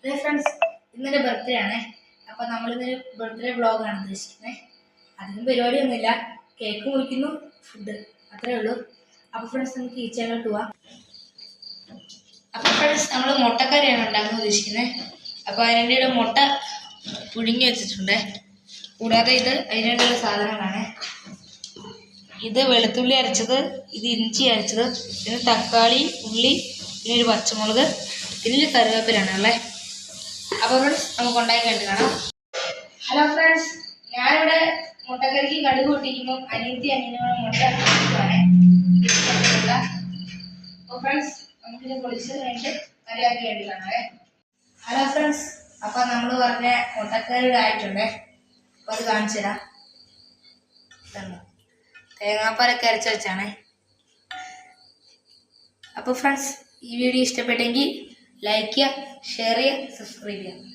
Hello friends, ഇന്നെൻ്റെ birthday ആണേ. അപ്പോൾ നമ്മളിന്നൊരു ബർത്ത്ഡേ വ്ളോഗാണ് ഉദ്ദേശിക്കുന്നത്. അധികം പരിപാടിയൊന്നുമില്ല, കേക്ക് മുറിക്കുന്നു, ഫുഡ്, അത്രേ ഉള്ളൂ. അപ്പോൾ ഫ്രണ്ട്സ്, നമുക്ക് കിച്ചണിലോട്ട് പോവാം. അപ്പോൾ ഫ്രണ്ട്സ്, നമ്മൾ മുട്ടക്കറിയാണ് ഉണ്ടാക്കാൻ ഉദ്ദേശിക്കുന്നത്. അപ്പോൾ അതിൻ്റെ മുട്ട പുഴുങ്ങി വെച്ചിട്ടുണ്ട്. കൂടാതെ ഇത് അതിനുള്ള സാധനങ്ങളാണ്. ഇത് വെളുത്തുള്ളി അരച്ചത്, ഇത് ഇഞ്ചി അരച്ചത്, പിന്നെ തക്കാളി, ഉള്ളി, പിന്നെ ഒരു പച്ചമുളക്, പിന്നെ കറിവേപ്പിലാണ് ഉള്ളത്. അപ്പോൾ ഫ്രണ്ട്സ്, നമുക്ക് ഉണ്ടാക്കി കണ്ടു കാണാം. ഹലോ ഫ്രണ്ട്സ്, ഞാനിവിടെ മുട്ടക്കറിക്ക് കടുക് പൊട്ടിക്കുന്നു. അനിയനും മുട്ട പൊട്ടിക്കുവാണ്. അപ്പോൾ ഫ്രണ്ട്സ്, നമുക്കിത് പൊളിച്ച് കഴിഞ്ഞിട്ട് കറിയാക്കി വേണ്ടി കാണാവേ. ഹലോ ഫ്രണ്ട്സ്, അപ്പോൾ നമ്മൾ പറഞ്ഞ മുട്ടക്കറിയുടെ ആയിട്ടുണ്ട്. അപ്പോൾ അത് കാണിച്ചു തരാം. തേങ്ങാപ്പാലൊക്കെ അരച്ച് വെച്ചാണ്. അപ്പോൾ ഫ്രണ്ട്സ്, ഈ വീഡിയോ ഇഷ്ടപ്പെട്ടെങ്കിൽ ലൈക്ക് ചെയ്യുക, ഷെയർ ചെയ്യുക, സബ്സ്ക്രൈബ് ചെയ്യുക.